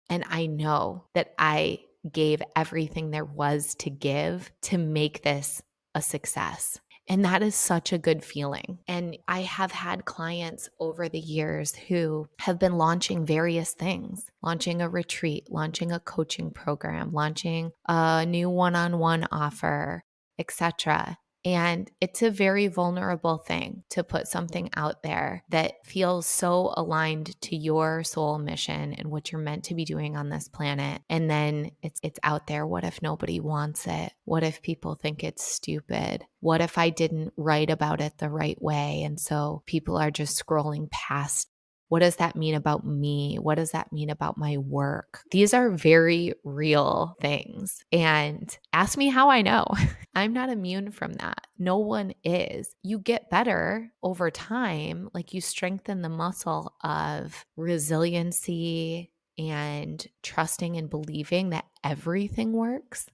And I know that I gave everything there was to give to make this a success. And that is such a good feeling. And I have had clients over the years who have been launching various things, launching a retreat, launching a coaching program, launching a new one-on-one offer, etc. And it's a very vulnerable thing to put something out there that feels so aligned to your soul mission and what you're meant to be doing on this planet. And then it's out there. What if nobody wants it? What if people think it's stupid? What if I didn't write about it the right way? And so people are just scrolling past. What does that mean about me? What does that mean about my work? These are very real things. And ask me how I know. I'm not immune from that. No one is. You get better over time, like you strengthen the muscle of resiliency and trusting and believing that everything works.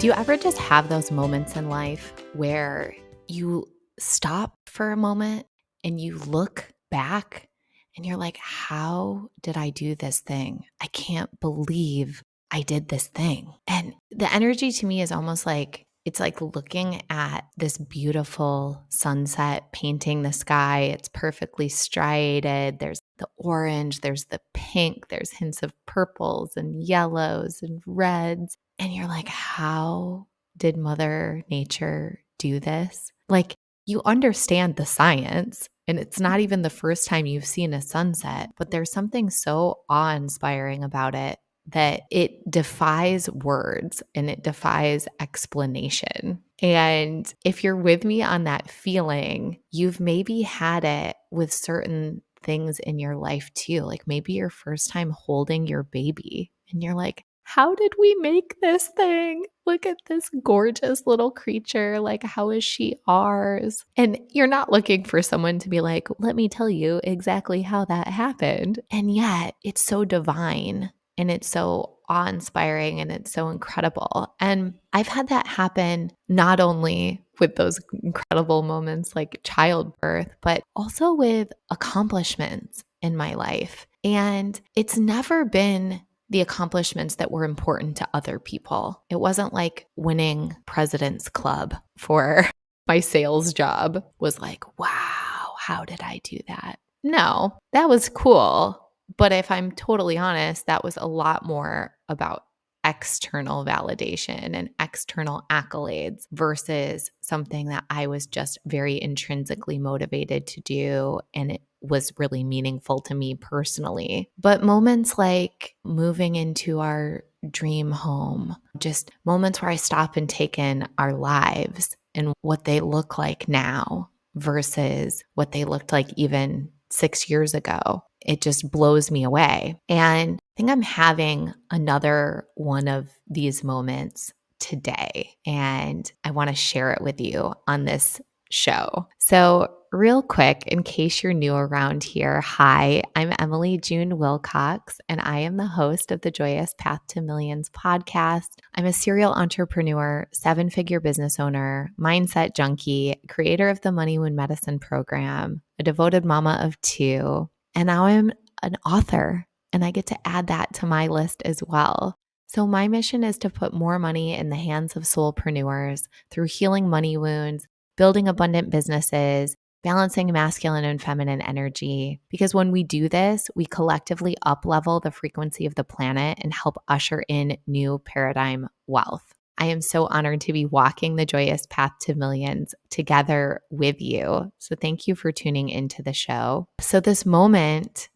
Do you ever just have those moments in life where you stop for a moment and you look back and you're like, how did I do this thing? I can't believe I did this thing. And the energy to me is almost like it's like looking at this beautiful sunset painting the sky. It's perfectly striated. There's the orange, there's the pink, there's hints of purples and yellows and reds. And you're like, how did Mother Nature do this? Like, you understand the science, and it's not even the first time you've seen a sunset, but there's something so awe-inspiring about it that it defies words and it defies explanation. And if you're with me on that feeling, you've maybe had it with certain things in your life too. Like maybe your first time holding your baby and you're like, how did we make this thing? Look at this gorgeous little creature. Like, how is she ours? And you're not looking for someone to be like, let me tell you exactly how that happened. And yet it's so divine and it's so awe-inspiring and it's so incredible. And I've had that happen not only with those incredible moments like childbirth, but also with accomplishments in my life. And it's never been the accomplishments that were important to other people. It wasn't like winning President's Club for my sales job was like, wow, how did I do that? No, that was cool. But if I'm totally honest, that was a lot more about external validation and external accolades versus something that I was just very intrinsically motivated to do. And it was really meaningful to me personally. But moments like moving into our dream home, just moments where I stop and take in our lives and what they look like now versus what they looked like even 6 years ago. It just blows me away. And I think I'm having another one of these moments today, and I want to share it with you on this show. So, real quick, in case you're new around here, hi, I'm Emily June Wilcox, and I am the host of the Joyous Path to Millions podcast. I'm a serial entrepreneur, 7-figure business owner, mindset junkie, creator of the Money When Medicine program, a devoted mama of 2, and now I'm an author, and I get to add that to my list as well. So my mission is to put more money in the hands of soulpreneurs through healing money wounds, building abundant businesses, balancing masculine and feminine energy. Because when we do this, we collectively up-level the frequency of the planet and help usher in new paradigm wealth. I am so honored to be walking the joyous path to millions together with you. So thank you for tuning into the show. So this moment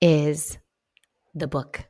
is the book.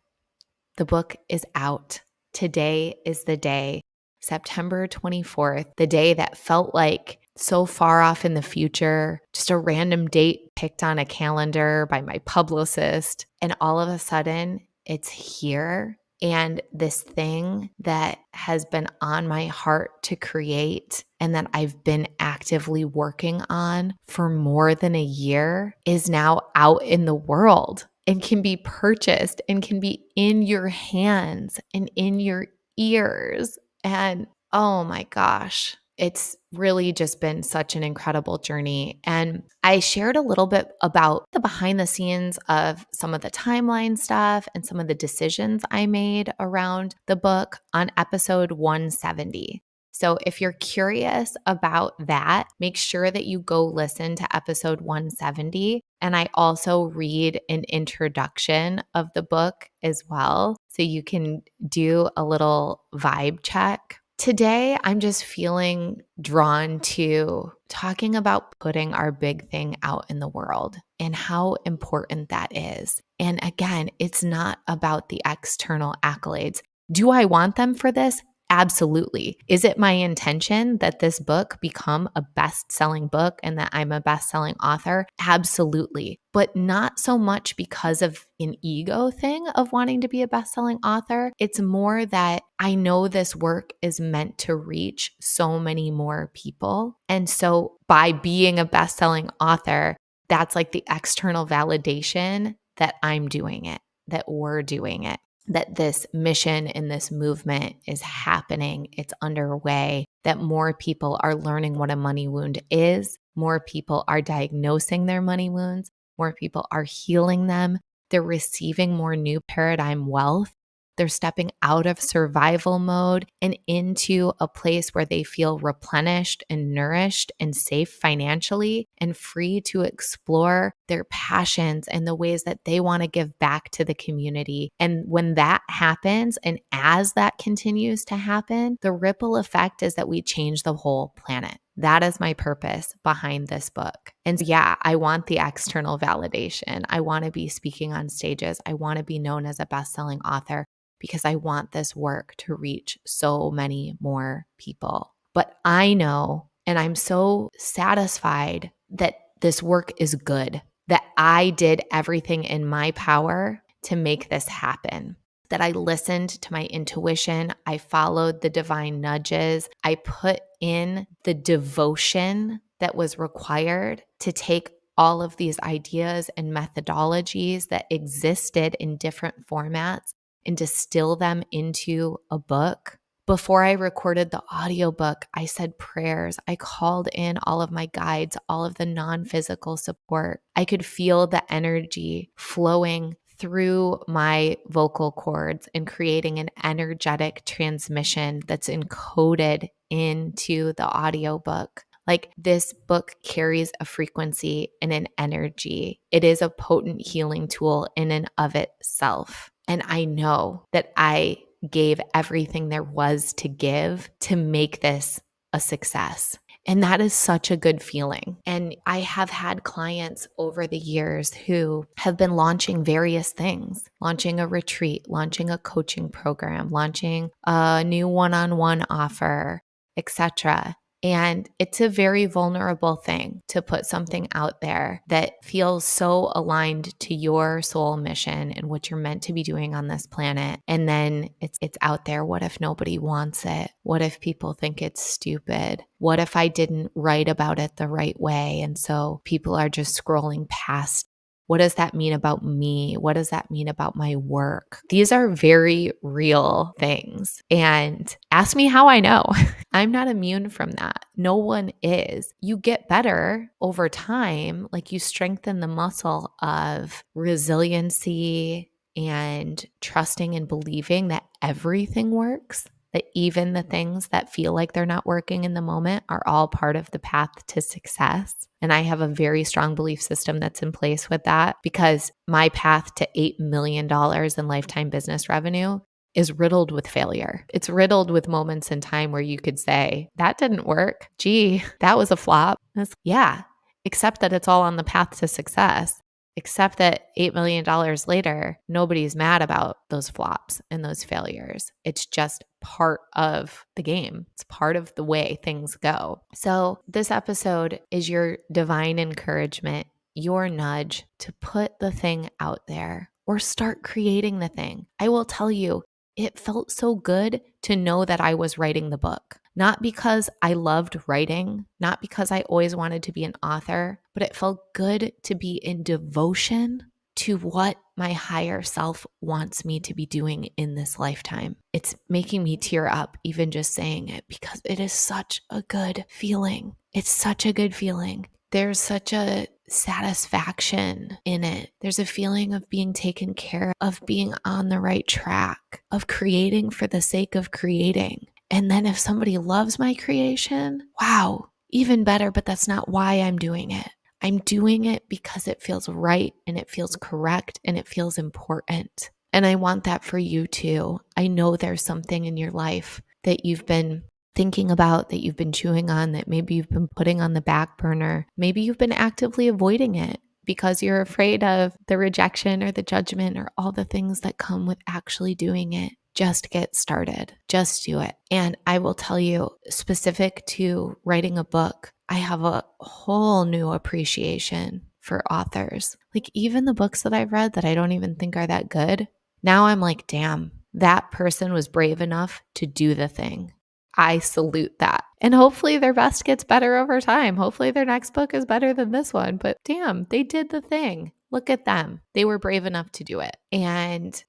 The book is out. Today is the day, September 24th, the day that felt like so far off in the future, just a random date picked on a calendar by my publicist. And all of a sudden, it's here. And this thing that has been on my heart to create and that I've been actively working on for more than a year is now out in the world and can be purchased and can be in your hands and in your ears. And oh my gosh, it's really just been such an incredible journey. And I shared a little bit about the behind the scenes of some of the timeline stuff and some of the decisions I made around the book on episode 170. So if you're curious about that, make sure that you go listen to episode 170. And I also read an introduction of the book as well. So you can do a little vibe check. Today, I'm just feeling drawn to talking about putting our big thing out in the world and how important that is. And again, it's not about the external accolades. Do I want them for this? Absolutely. Is it my intention that this book become a best-selling book and that I'm a best-selling author? Absolutely. But not so much because of an ego thing of wanting to be a best-selling author. It's more that I know this work is meant to reach so many more people. And so by being a best-selling author, that's like the external validation that I'm doing it, that we're doing it, that this mission and this movement is happening, it's underway, that more people are learning what a money wound is, more people are diagnosing their money wounds, more people are healing them, they're receiving more new paradigm wealth. They're stepping out of survival mode and into a place where they feel replenished and nourished and safe financially and free to explore their passions and the ways that they want to give back to the community. And when that happens, and as that continues to happen, the ripple effect is that we change the whole planet. That is my purpose behind this book. And yeah, I want the external validation. I want to be speaking on stages. I want to be known as a best-selling author, because I want this work to reach so many more people. But I know, and I'm so satisfied that this work is good, that I did everything in my power to make this happen, that I listened to my intuition, I followed the divine nudges, I put in the devotion that was required to take all of these ideas and methodologies that existed in different formats and distill them into a book. Before I recorded the audiobook, I said prayers. I called in all of my guides, all of the non-physical support. I could feel the energy flowing through my vocal cords and creating an energetic transmission that's encoded into the audiobook. Like, this book carries a frequency and an energy. It is a potent healing tool in and of itself. And I know that I gave everything there was to give to make this a success. And that is such a good feeling. And I have had clients over the years who have been launching various things, launching a retreat, launching a coaching program, launching a new one-on-one offer, etc. And it's a very vulnerable thing to put something out there that feels so aligned to your soul mission and what you're meant to be doing on this planet. And then it's out there. What if nobody wants it? What if people think it's stupid? What if I didn't write about it the right way? And so people are just scrolling past. What does that mean about me? What does that mean about my work? These are very real things. And ask me how I know. I'm not immune from that. No one is. You get better over time, like you strengthen the muscle of resiliency and trusting and believing that everything works, that even the things that feel like they're not working in the moment are all part of the path to success. And I have a very strong belief system that's in place with that, because my path to $8 million in lifetime business revenue is riddled with failure. It's riddled with moments in time where you could say, that didn't work. Gee, that was a flop. Yeah, except that it's all on the path to success. Except that $8 million later, nobody's mad about those flops and those failures. It's just part of the game. It's part of the way things go. So this episode is your divine encouragement, your nudge to put the thing out there or start creating the thing. I will tell you, it felt so good to know that I was writing the book. Not because I loved writing, not because I always wanted to be an author, but it felt good to be in devotion to what my higher self wants me to be doing in this lifetime. It's making me tear up even just saying it because it is such a good feeling. It's such a good feeling. There's such a satisfaction in it. There's a feeling of being taken care of, being on the right track, of creating for the sake of creating. And then if somebody loves my creation, wow, even better, but that's not why I'm doing it. I'm doing it because it feels right and it feels correct and it feels important. And I want that for you too. I know there's something in your life that you've been thinking about, that you've been chewing on, that maybe you've been putting on the back burner. Maybe you've been actively avoiding it because you're afraid of the rejection or the judgment or all the things that come with actually doing it. Just get started. Just do it. And I will tell you, specific to writing a book, I have a whole new appreciation for authors. Like even the books that I've read that I don't even think are that good, now I'm like, damn, that person was brave enough to do the thing. I salute that. And hopefully their best gets better over time. Hopefully their next book is better than this one. But damn, they did the thing. Look at them. They were brave enough to do it. And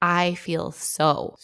I feel so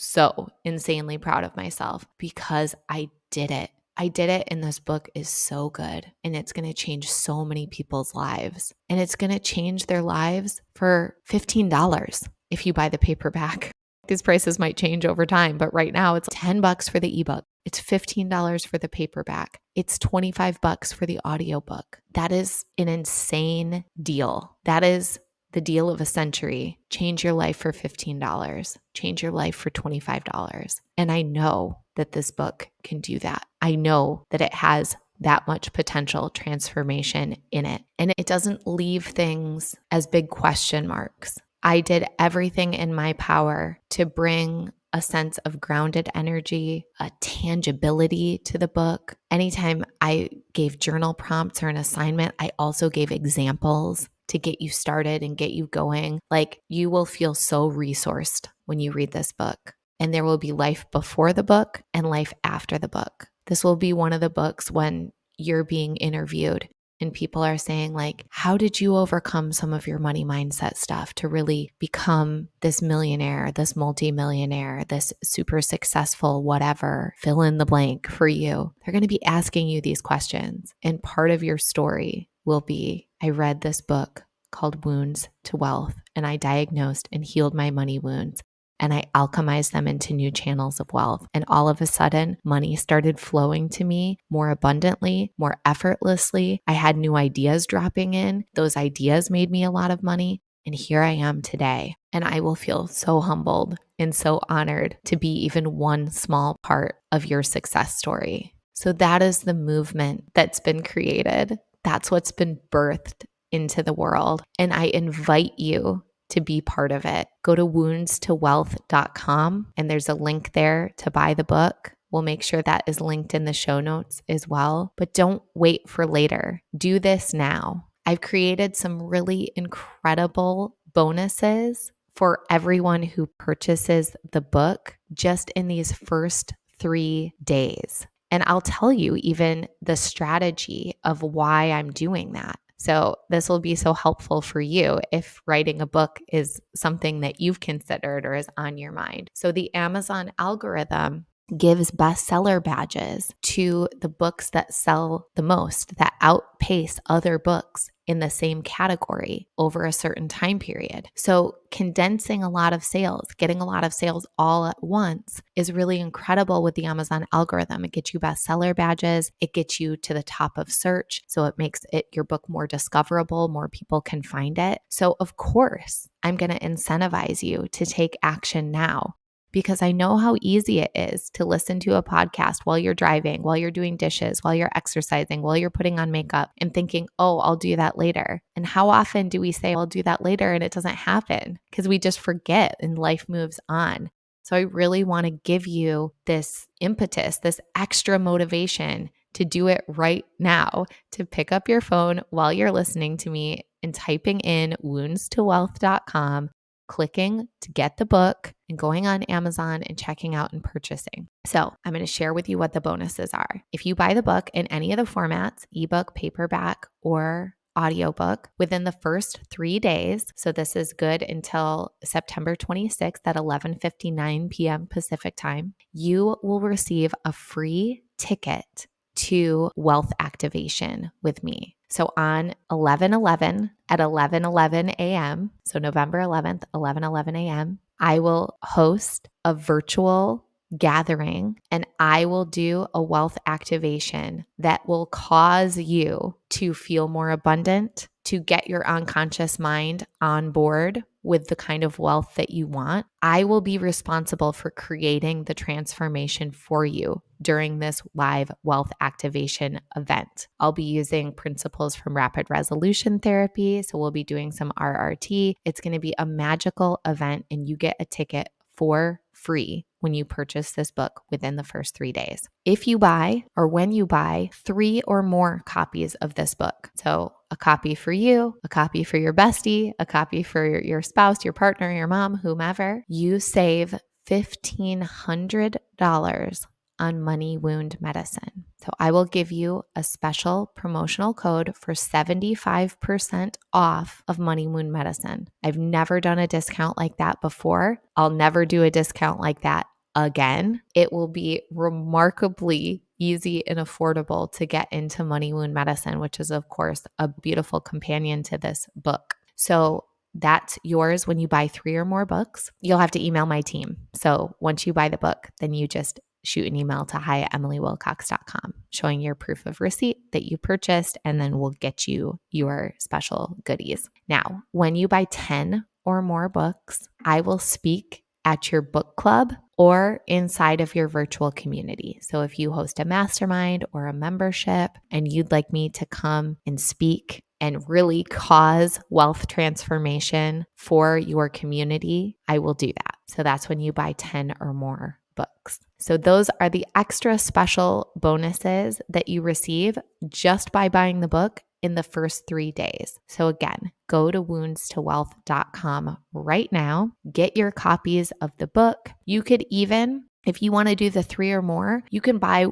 insanely proud of myself because I did it. I did it, and this book is so good, and it's going to change so many people's lives, and it's going to change their lives for $15 if you buy the paperback. These prices might change over time, but right now it's $10 for the ebook. It's $15 for the paperback. It's $25 for the audiobook. That is an insane deal. That is the deal of a century. Change your life for $15. Change your life for $25. And I know that this book can do that. I know that it has that much potential transformation in it. And it doesn't leave things as big question marks. I did everything in my power to bring a sense of grounded energy, a tangibility to the book. Anytime I gave journal prompts or an assignment, I also gave examples to get you started and get you going. Like, you will feel so resourced when you read this book. And there will be life before the book and life after the book. This will be one of the books when you're being interviewed and people are saying, like, how did you overcome some of your money mindset stuff to really become this millionaire, this multimillionaire, this super successful, whatever, fill in the blank for you? They're going to be asking you these questions. And part of your story will be, I read this book called Wounds to Wealth, and I diagnosed and healed my money wounds. And I alchemized them into new channels of wealth. And all of a sudden, money started flowing to me more abundantly, more effortlessly. I had new ideas dropping in. Those ideas made me a lot of money. And here I am today. And I will feel so humbled and so honored to be even one small part of your success story. So that is the movement that's been created. That's what's been birthed into the world. And I invite you to be part of it. Go to woundstowealth.com and there's a link there to buy the book. We'll make sure that is linked in the show notes as well. But don't wait for later. Do this now. I've created some really incredible bonuses for everyone who purchases the book just in these first 3 days. And I'll tell you even the strategy of why I'm doing that. So this will be so helpful for you if writing a book is something that you've considered or is on your mind. So the Amazon algorithm gives bestseller badges to the books that sell the most, that outpace other books in the same category over a certain time period. So condensing a lot of sales, getting a lot of sales all at once is really incredible with the Amazon algorithm. It gets you bestseller badges. It gets you to the top of search. So it makes your book more discoverable. More people can find it. So of course, I'm going to incentivize you to take action now, because I know how easy it is to listen to a podcast while you're driving, while you're doing dishes, while you're exercising, while you're putting on makeup and thinking, oh, I'll do that later. And how often do we say, I'll do that later, and it doesn't happen because we just forget and life moves on. So I really want to give you this impetus, this extra motivation to do it right now, to pick up your phone while you're listening to me and typing in woundstowealth.com, clicking to get the book, and going on Amazon and checking out and purchasing. So I'm going to share with you what the bonuses are. If you buy the book in any of the formats, ebook, paperback, or audiobook within the first 3 days, so this is good until September 26th at 11:59 p.m. Pacific time, you will receive a free ticket to wealth activation with me. So on 11/11 at 11:11 a.m., so November 11th, 11:11 a.m., I will host a virtual gathering and I will do a wealth activation that will cause you to feel more abundant, to get your unconscious mind on board with the kind of wealth that you want. I will be responsible for creating the transformation for you during this live wealth activation event. I'll be using principles from rapid resolution therapy. So we'll be doing some RRT. It's going to be a magical event and you get a ticket for free when you purchase this book within the first 3 days. If you buy or when you buy 3 or more copies of this book, so a copy for you, a copy for your bestie, a copy for your spouse, your partner, your mom, whomever, you save $1,500 on money wound medicine. So I will give you a special promotional code for 75% off of money wound medicine. I've never done a discount like that before. I'll never do a discount like that again. It will be remarkably easy and affordable to get into money wound medicine, which is of course a beautiful companion to this book. So that's yours when you buy 3 or more books. You'll have to email my team. So once you buy the book, then you just shoot an email to hi@emilywilcox.com showing your proof of receipt that you purchased, and then we'll get you your special goodies. Now, when you buy 10 or more books, I will speak at your book club or inside of your virtual community. So if you host a mastermind or a membership and you'd like me to come and speak and really cause wealth transformation for your community, I will do that. So that's when you buy 10 or more books. So those are the extra special bonuses that you receive just by buying the book in the first 3 days. So again, go to woundstowealth.com right now, get your copies of the book. You could even, if you want to do the 3 or more, you can buy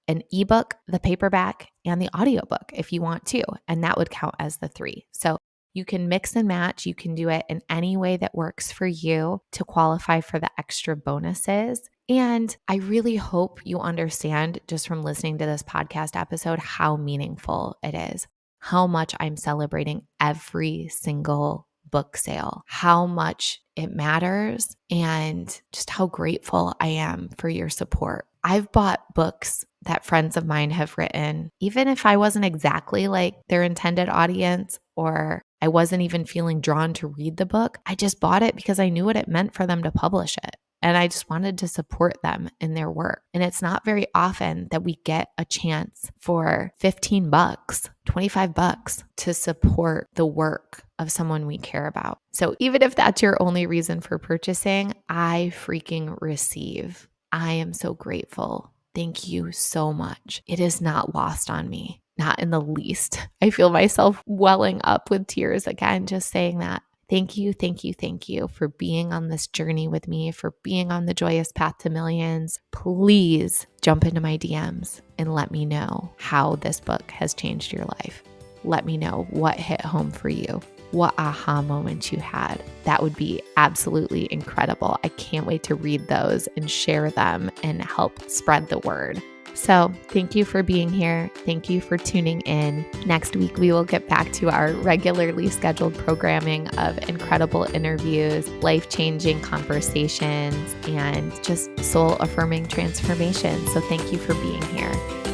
an ebook, the paperback, and the audiobook if you want to, and that would count as the 3. So you can mix and match. You can do it in any way that works for you to qualify for the extra bonuses. And I really hope you understand just from listening to this podcast episode how meaningful it is, how much I'm celebrating every single book sale, how much it matters, and just how grateful I am for your support. I've bought books that friends of mine have written, even if I wasn't exactly like their intended audience or I wasn't even feeling drawn to read the book. I just bought it because I knew what it meant for them to publish it. And I just wanted to support them in their work. And it's not very often that we get a chance for $15, $25 to support the work of someone we care about. So even if that's your only reason for purchasing, I freaking receive. I am so grateful. Thank you so much. It is not lost on me, not in the least. I feel myself welling up with tears again, just saying that. Thank you, thank you, thank you for being on this journey with me, for being on the joyous path to millions. Please jump into my DMs and let me know how this book has changed your life. Let me know what hit home for you, what aha moments you had. That would be absolutely incredible. I can't wait to read those and share them and help spread the word. So thank you for being here. Thank you for tuning in. Next week, we will get back to our regularly scheduled programming of incredible interviews, life-changing conversations, and just soul-affirming transformation. So thank you for being here.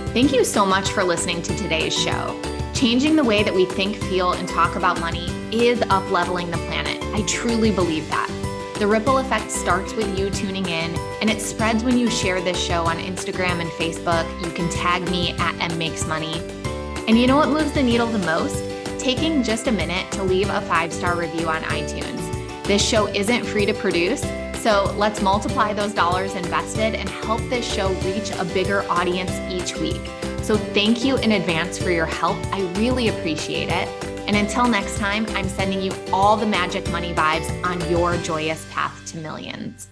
Thank you so much for listening to today's show. Changing the way that we think, feel, and talk about money is up-leveling the planet. I truly believe that. The ripple effect starts with you tuning in, and it spreads when you share this show on Instagram and Facebook. You can tag me at mmakesmoney. And you know what moves the needle the most? Taking just a minute to leave a 5-star review on iTunes. This show isn't free to produce, so let's multiply those dollars invested and help this show reach a bigger audience each week. So thank you in advance for your help. I really appreciate it. And until next time, I'm sending you all the magic money vibes on your joyous path to millions.